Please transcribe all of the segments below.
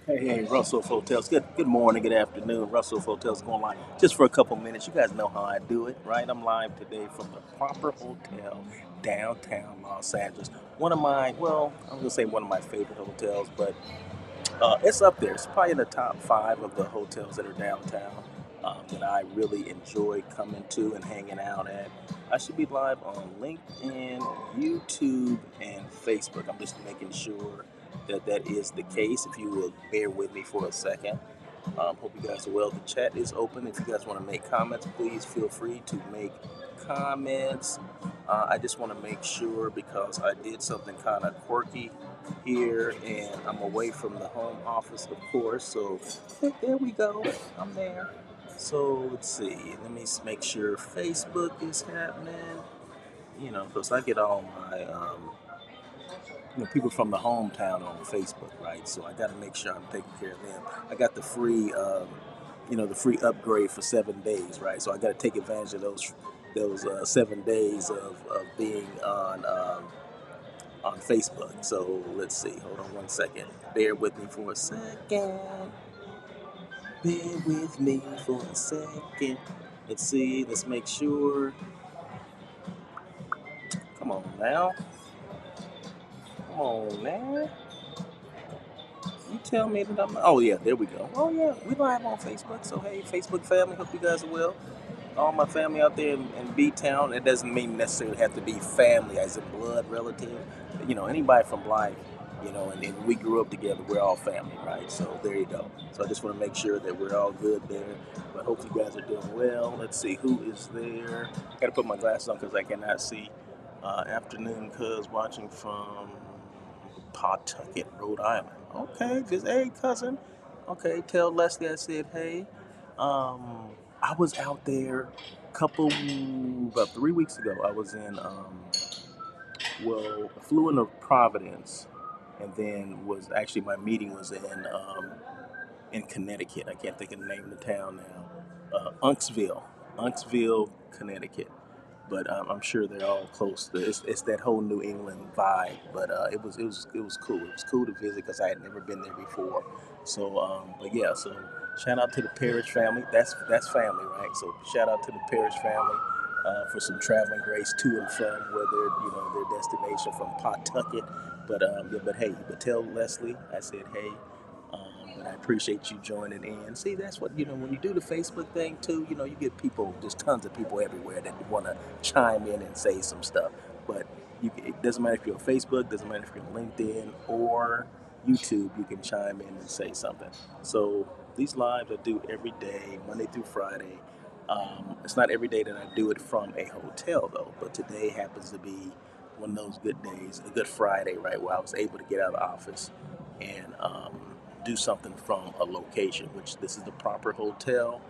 Hey, Russell Hotels. Good morning, good afternoon. Russell Hotels going live just for a couple minutes. You guys know how I do it, right? I'm live today from the Proper Hotel, downtown Los Angeles. I'm gonna say one of my favorite hotels, but it's up there. It's probably in the top five of the hotels that are downtown that I really enjoy coming to and hanging out at. I should be live on LinkedIn, YouTube, and Facebook. I'm just making sure that that is the case. If you will bear with me for a second. Hope you guys are well. The chat is open. If you guys want to make comments, please feel free to make comments. I just want to make sure because I did something kind of quirky here and I'm away from the home office, of course. So there we go. I'm there. So let's see. Let me make sure Facebook is happening. Because I get all my people from the hometown on Facebook, right? So I got to make sure I'm taking care of them. I got the free, the free upgrade for 7 days, right? So I got to take advantage of those 7 days of being on Facebook. So let's see. Hold on one second. Bear with me for a second. Bear with me for a second. Let's see. Let's make sure. Come on now. Come on now. You tell me that I'm. Oh yeah, there we go. Oh yeah, we live on Facebook. So hey, Facebook family, hope you guys are well. All my family out there in B Town. It doesn't mean necessarily have to be family, as in blood relative. Anybody from life. And we grew up together. We're all family, right? So there you go. So I just want to make sure that we're all good there. But hope you guys are doing well. Let's see who is there. I got to put my glasses on because I cannot see. Afternoon, cuz watching from Pawtucket, Rhode Island. Okay, just hey cousin. Okay, tell Leslie I said hey. Um, I was out there about 3 weeks ago. I was in I flew into Providence, and then was actually my meeting was in Connecticut. I can't think of the name of the town now. Unksville, Connecticut. But I'm sure they're all close. It's that whole New England vibe. But it was cool. It was cool to visit because I had never been there before. So but yeah. So shout out to the Parrish family. That's family, right? So shout out to the Parrish family for some traveling grace to and from where their destination from Pawtucket. But tell Leslie I said hey. But I appreciate you joining in. See, that's what when you do the Facebook thing too. You get people, just tons of people everywhere that want to chime in and say some stuff. But it doesn't matter if you're on Facebook, doesn't matter if you're on LinkedIn or YouTube. You can chime in and say something. So these lives I do every day, Monday through Friday. It's not every day that I do it from a hotel though, but today happens to be one of those good days, a good Friday, right, where I was able to get out of the office and do something from a location, which this is the Proper Hotel,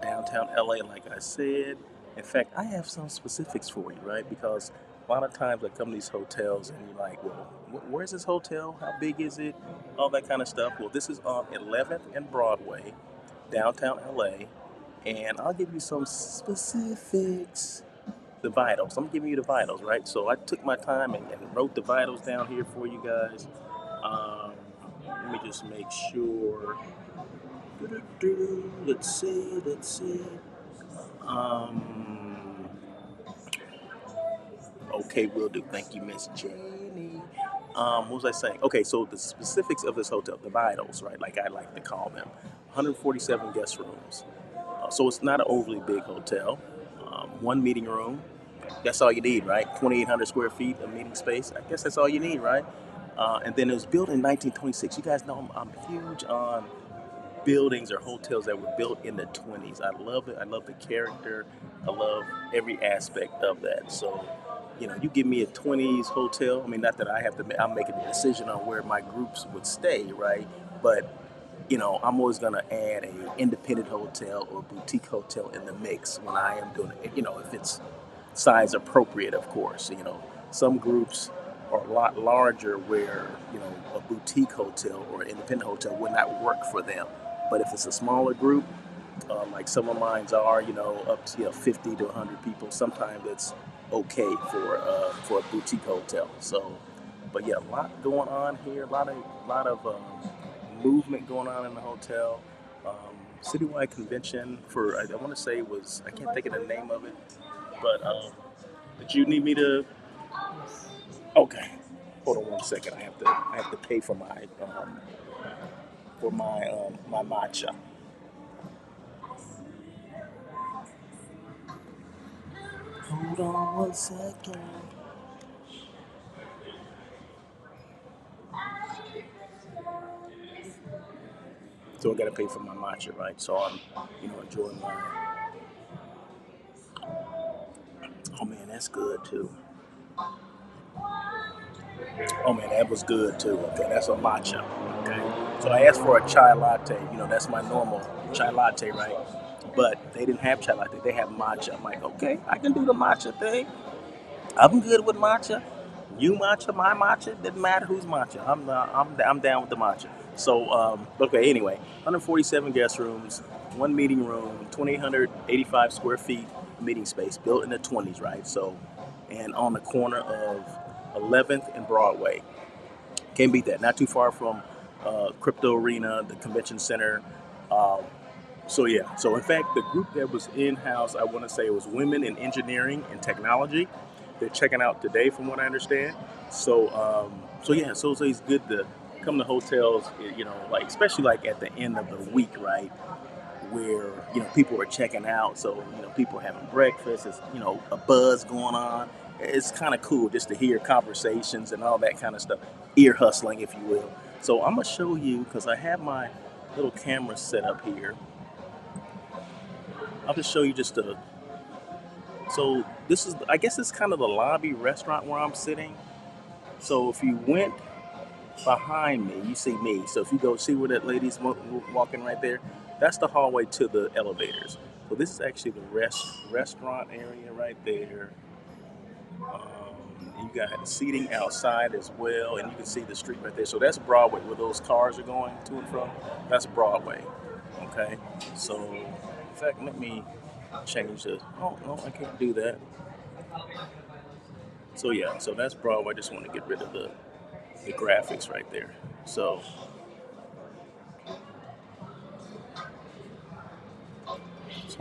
downtown LA, like I said. In fact, I have some specifics for you, right? Because a lot of times I come to these hotels and you're like, well, where's this hotel? How big is it? All that kind of stuff. Well, this is on 11th and Broadway, downtown LA, and I'll give you some specifics. The vitals. I'm giving you the vitals, right? So I took my time and wrote the vitals down here for you guys. Um, Let me just make sure. Let's see. Let's see. Um, okay, will do. Thank you, Miss Janie. What was I saying? Okay, so the specifics of this hotel, the vitals, right? Like I like to call them, 147 guest rooms. So it's not an overly big hotel. One meeting room. That's all you need, right? 2,800 square feet of meeting space. I guess that's all you need, right? And then it was built in 1926. You guys know I'm huge on buildings or hotels that were built in the 20s. I love it. I love the character. I love every aspect of that. So, you give me a 20s hotel. I mean, not that I have to, I'm making a decision on where my groups would stay, right? But, I'm always going to add a independent hotel or boutique hotel in the mix when I am doing it, if it's size appropriate, of course. Some groups are a lot larger where, a boutique hotel or an independent hotel would not work for them. But if it's a smaller group, like some of mine's are, up to 50 to 100 people, sometimes it's okay for a boutique hotel. So, but yeah, a lot going on here, a lot of movement going on in the hotel. Um, Citywide convention for I want to say it was I can't think of the name of it, but did you need me to? Okay, hold on one second. I have to pay for my matcha. Hold on one second. So I gotta pay for my matcha, right? So I'm enjoying my. Oh man, that's good too. Oh man, that was good too. Okay, that's a matcha. Okay, so I asked for a chai latte. That's my normal chai latte, right? But they didn't have chai latte. They have matcha. I'm like, okay, I can do the matcha thing. I'm good with matcha. You matcha, my matcha, doesn't matter who's matcha. I'm down with the matcha. So okay, anyway, 147 guest rooms, one meeting room, 2,885 square feet meeting space, built in the 20s, right? So, and on the corner of 11th and Broadway. Can't beat that. Not too far from Crypto Arena, the convention center. Um, so yeah. So in fact, the group that was in house, I want to say it was women in engineering and technology. They're checking out today, from what I understand. So yeah. So it's good to come to hotels. Like especially like at the end of the week, right? Where people are checking out, so people are having breakfast. It's a buzz going on. It's kind of cool just to hear conversations and all that kind of stuff, ear hustling, if you will. So I'm gonna show you because I have my little camera set up here. I'll just show you just a. So this is, I guess, it's kind of the lobby restaurant where I'm sitting. So if you went behind me, you see me. So if you go see where that lady's walking right there, that's the hallway to the elevators. So this is actually the restaurant area right there. You got seating outside as well, and you can see the street right there. So that's Broadway, where those cars are going to and from. That's Broadway. Okay. So in fact, let me change this. Oh no, I can't do that. So yeah, so that's Broadway. I just want to get rid of the graphics right there. So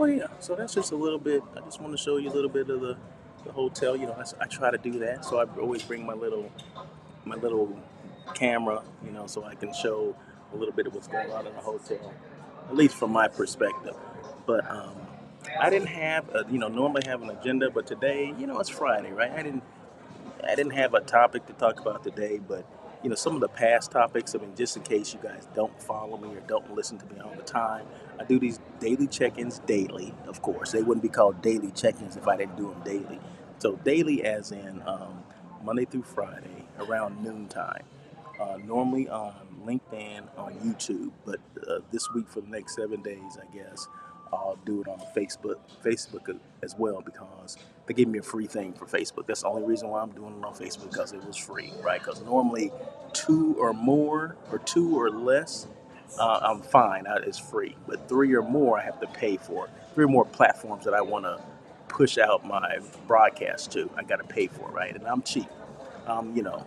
yeah, so that's just a little bit. I just want to show you a little bit of the hotel. I try to do that. So I always bring my little camera, so I can show a little bit of what's going on in the hotel, at least from my perspective. But I didn't have, normally have an agenda, but today, it's Friday, right? I didn't have a topic to talk about today, but some of the past topics. I mean, just in case you guys don't follow me or don't listen to me all the time, I do these daily check-ins daily. Of course, they wouldn't be called daily check-ins if I didn't do them daily. So daily, as in Monday through Friday around noontime. Normally on LinkedIn, on YouTube, but this week for the next 7 days, I guess, I'll do it on Facebook as well because they gave me a free thing for Facebook. That's the only reason why I'm doing it on Facebook because it was free, right? Because normally two or more or two or less, I'm fine. It's free, but three or more, I have to pay for. Three or more platforms that I want to push out my broadcast to, I got to pay for, right? And I'm cheap. Um, you know,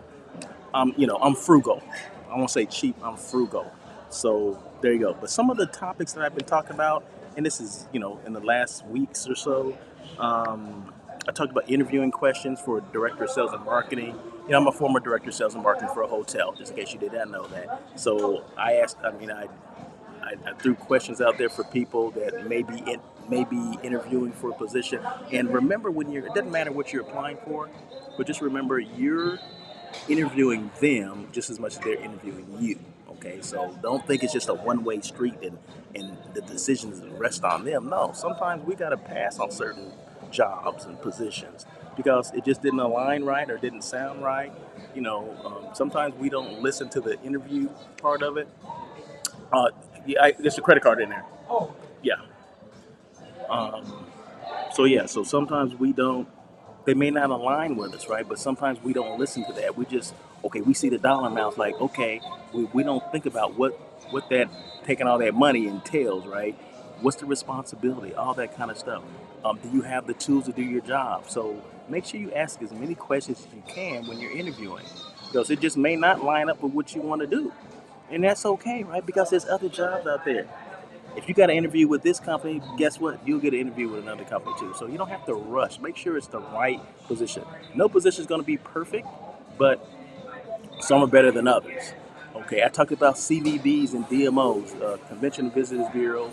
I'm frugal. I won't say cheap. I'm frugal. So there you go. But some of the topics that I've been talking about, and this is in the last weeks or so, I talked about interviewing questions for director of sales and marketing. I'm a former director of sales and marketing for a hotel, just in case you did not know that. So I asked. I threw questions out there for people that may be interviewing for a position. And remember, it doesn't matter what you're applying for, but just remember you're interviewing them just as much as they're interviewing you. Okay, so don't think it's just a one-way street and the decisions rest on them. No, sometimes we got to pass on certain jobs and positions because it just didn't align right or didn't sound right. Sometimes we don't listen to the interview part of it. Yeah, there's a credit card in there. Yeah. Um, so yeah, so sometimes we don't. They may not align with us, right? But sometimes we don't listen to that. We just okay. We see the dollar amounts, like okay. We don't think about what that taking all that money entails, right? What's the responsibility? All that kind of stuff. Do you have the tools to do your job? So make sure you ask as many questions as you can when you're interviewing, because it just may not line up with what you want to do. And that's okay, right? Because there's other jobs out there. If you got an interview with this company, guess what? You'll get an interview with another company too. So you don't have to rush. Make sure it's the right position. No position is going to be perfect, but some are better than others. Okay, I talked about CVBs and DMOs, Convention and Visitors Bureau,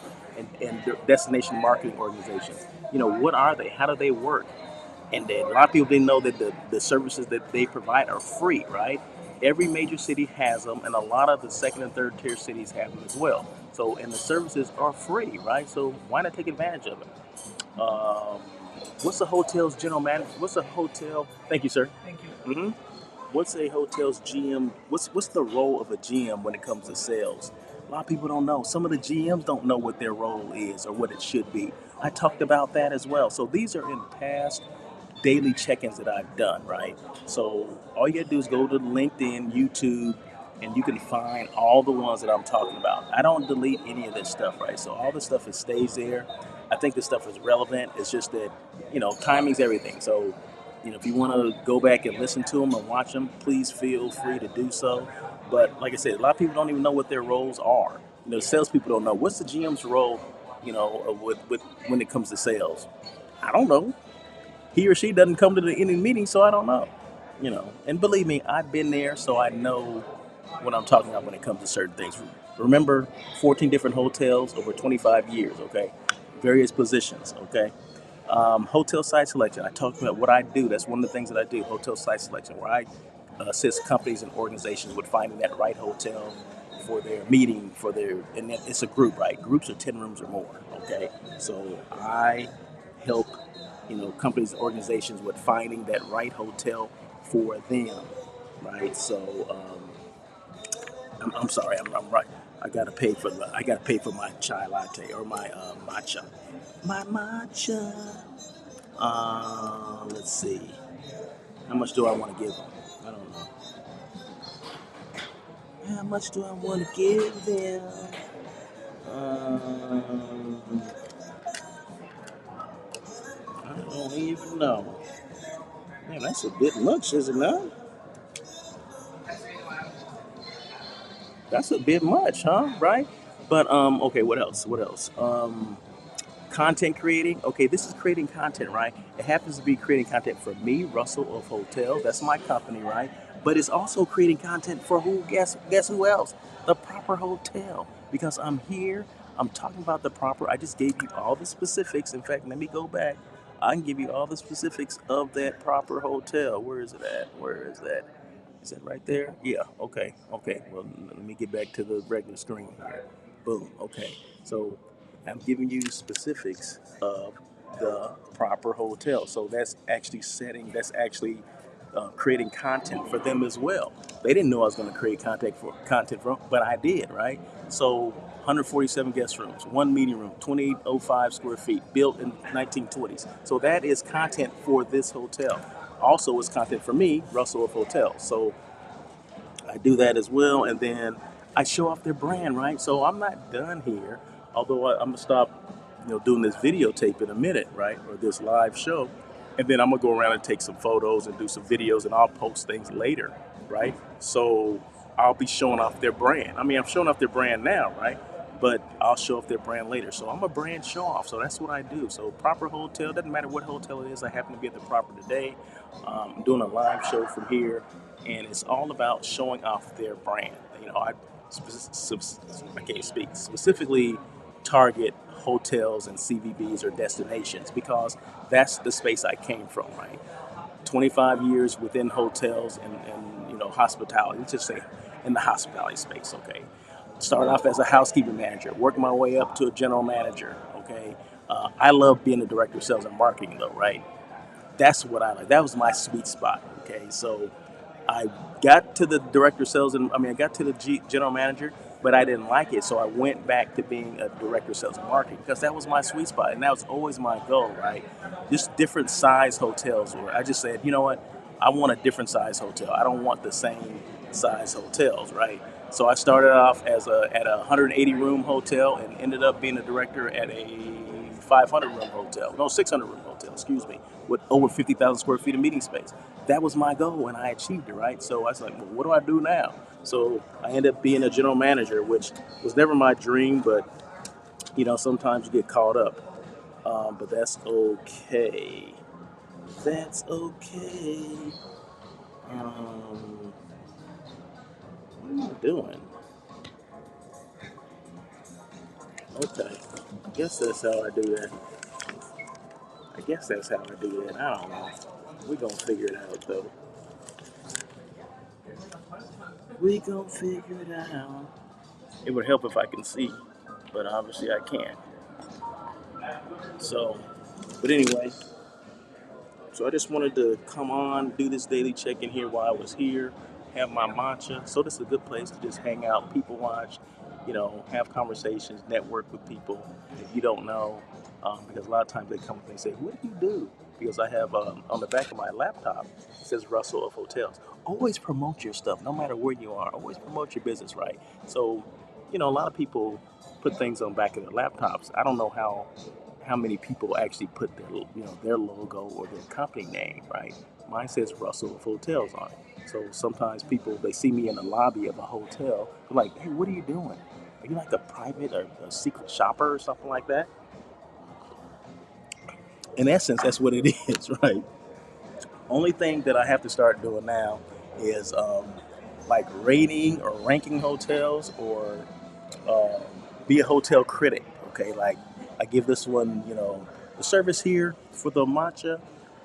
and Destination Marketing Organizations. What are they? How do they work? And then a lot of people didn't know that the services that they provide are free, right? Every major city has them, and a lot of the second and third tier cities have them as well. So, and the services are free, right? So why not take advantage of it? What's the hotel's general manager? What's a hotel? Thank you, sir. Thank you. What's a hotel's GM? What's the role of a GM when it comes to sales? A lot of people don't know. Some of the GMs don't know what their role is or what it should be. I talked about that as well. So these are in past daily check-ins that I've done, right? So all you gotta do is go to LinkedIn, YouTube, and you can find all the ones that I'm talking about. I don't delete any of this stuff, right? So all the stuff, it stays there. I think this stuff is relevant. It's just that, timing's everything. So, if you want to go back and listen to them and watch them, please feel free to do so. But like I said, a lot of people don't even know what their roles are. Salespeople don't know what's the GM's role. With when it comes to sales, I don't know. He or she doesn't come to any meeting, so I don't know. And believe me, I've been there, so I know what I'm talking about when it comes to certain things. Remember, 14 different hotels over 25 years. Okay, various positions. Okay, hotel site selection. I talked about what I do. That's one of the things that I do. Hotel site selection, where I assist companies and organizations with finding that right hotel for their meeting, and then it's a group, right? Groups are 10 rooms or more. Okay, so I help companies and organizations with finding that right hotel for them, right? So I'm sorry, I'm right. I gotta pay for my chai latte or my matcha. My matcha. Let's see. How much do I want to give them? I don't know. How much do I want to give them? Um, I don't even know. Man, that's a bit much, is it not? That's a bit much, huh? Right? But okay. What else? What else? Content creating. Okay, this is creating content, right? It happens to be creating content for me, Russell of Hotels. That's my company, right? But it's also creating content for who? Guess who else? The Proper Hotel. Because I'm here, I'm talking about the proper. I just gave you all the specifics. In fact, let me go back. I can give you all the specifics of that Proper Hotel. Where is it at? Where is that? Is that right there? Yeah. Okay. Okay. Well, let me get back to the regular screen here. Boom. Okay. So I'm giving you specifics of the Proper Hotel. So that's actually creating content for them as well. They didn't know I was going to create content for, but I did, right? So 147 guest rooms, one meeting room, 2805 square feet, built in 1920s. So that is content for this hotel. Also, it's content for me, Russell of Hotels. So I do that as well, and then I show off their brand, right? So I'm not done here, although I'm gonna stop, doing this videotape in a minute, right, or this live show, and then I'm gonna go around and take some photos and do some videos, and I'll post things later, right? So I'll be showing off their brand. I mean, I'm showing off their brand now, right? But I'll show off their brand later. So I'm a brand show off. So that's what I do. So Proper Hotel, doesn't matter what hotel it is. I happen to be at the Proper today. I'm doing a live show from here, and it's all about showing off their brand. I can't speak specifically target hotels and CVBs or destinations because that's the space I came from, right? 25 years within hotels and hospitality. Let's just say in the hospitality space. Okay, started off as a housekeeping manager, worked my way up to a general manager. Okay, I love being a director of sales and marketing, though, right? That's what I like. That was my sweet spot. Okay, so I got to the director of sales, and I got to the general manager, but I didn't like it, so I went back to being a director of sales and marketing because that was my sweet spot, and that was always my goal, right? Just different size hotels. Where I just said, you know what, I want a different size hotel. I don't want the same size hotels, right? So I started off at a 180 room hotel and ended up being a director at a 500 room hotel, no 600 room hotel, excuse me, with over 50,000 square feet of meeting space. that was my goal and I achieved it, right? So I was like, well, what do I do now? So I ended up being a general manager, which was never my dream, but sometimes you get caught up. But that's okay. That's okay. Um, what are you doing? Okay. I guess that's how I do that. I guess that's how I do that. I don't know. We gonna figure it out though. We gonna figure it out. It would help if I can see, but obviously I can't. So, but anyway, so I just wanted to come on, do this daily check-in here while I was here, have my matcha. So this is a good place to just hang out, people watch, have conversations, network with people that you don't know. Because a lot of times they come and they say, "What do you do?" Because I have on the back of my laptop it says Russell of Hotels. Always promote your stuff, no matter where you are. Always promote your business, right? So, a lot of people put things on the back of their laptops. I don't know how many people actually put their logo or their company name, right? Mine says Russell of Hotels on it. So sometimes people they see me in the lobby of a hotel, they're like, "Hey, what are you doing? Are you like a private or a secret shopper or something like that?" In essence, that's what it is, right? Only thing that I have to start doing now is like rating or ranking hotels or um, be a hotel critic. Okay, like I give this one, the service here for the matcha,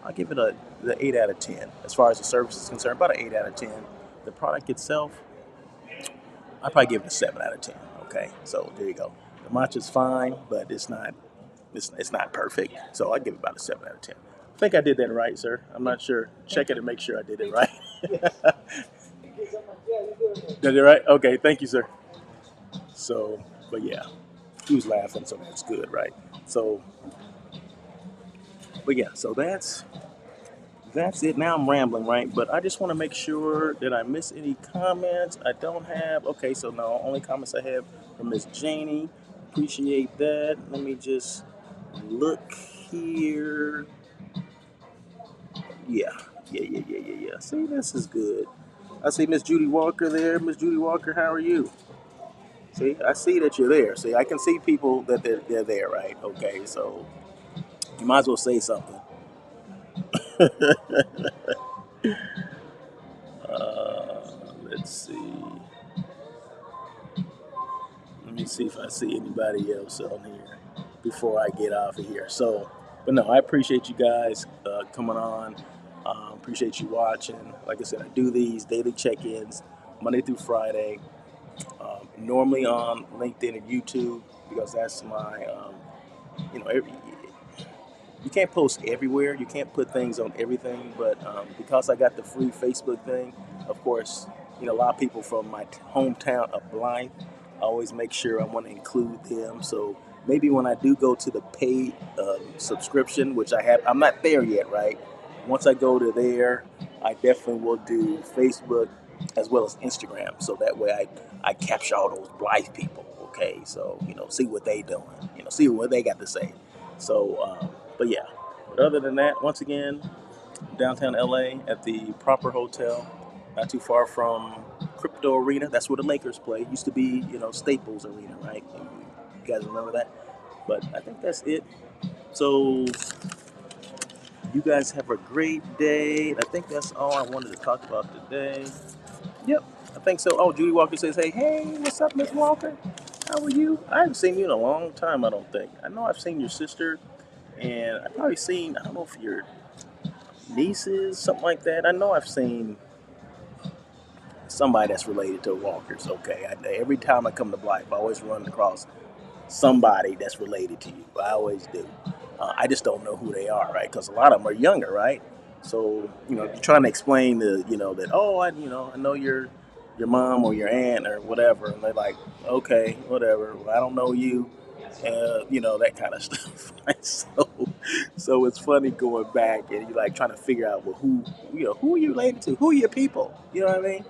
I give it the 8 out of 10. As far as the service is concerned, about an 8 out of 10. The product itself, I probably give it a 7 out of 10. Okay, so there you go. The matcha's fine, but it's not perfect. So I give it about a 7 out of 10. I think I did that right, sir. I'm not sure. Check it and make sure I did it right. Did it right? Okay, thank you, sir. So, but yeah, he was laughing, so that's good, right? So, but yeah, so that's it. Now I'm rambling, right? But I just want to make sure that I miss any comments. I don't have. Okay, so no, only comments I have from Miss Janie. Appreciate that. Let me just look here. Yeah, yeah. See, this is good. I see Miss Judy Walker there. Miss Judy Walker, how are you? See, I see that you're there. See, I can see people that they're there, right? Okay, so you might as well say something. Let's see. Let me see if I see anybody else on here before I get off of here. So, but no, I appreciate you guys coming on. Appreciate you watching. Like I said, I do these daily check-ins Monday through Friday. Normally on LinkedIn and YouTube because that's my, every, you can't post everywhere. You can't put things on everything, but because I got the free Facebook thing, of course, a lot of people from my hometown of Blythe, I always make sure I want to include them. So maybe when I do go to the paid subscription, which I'm not there yet, right? Once I go to there, I definitely will do Facebook as well as Instagram. So that way I capture all those Blythe people. Okay, so see what they doing. See what they got to say. So, but yeah. But other than that, once again, downtown LA at the Proper Hotel, not too far from Crypto Arena. That's where the Lakers play. Used to be, Staples Arena, right? You guys remember that? But I think that's it. So you guys have a great day. I think that's all I wanted to talk about today. Yep, I think so. Oh, Judy Walker says, hey, what's up, Miss Walker? How are you? I haven't seen you in a long time, I don't think. I know I've seen your sister, and I've probably seen, I don't know if your nieces, something like that. I know I've seen somebody that's related to Walkers, okay? Every time I come to Blythe, I always run across somebody that's related to you. I always do. I just don't know who they are, right? Because a lot of them are younger, right? So you're trying to explain that I know your mom or your aunt or whatever, and they're like, okay, whatever. Well, I don't know you, that kind of stuff. Right? So it's funny going back and you're like trying to figure out well who are you related to? Who are your people? You know what I mean?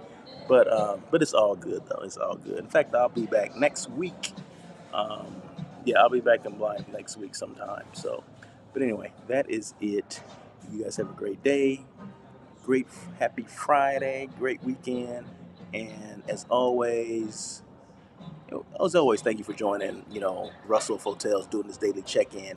But it's all good though. It's all good. In fact, I'll be back next week. Um, yeah, I'll be back in Blind next week sometime. So, but anyway, that is it. You guys have a great day. great, happy Friday, great weekend, and as always, thank you for joining. Russell Hotels doing this daily check-in.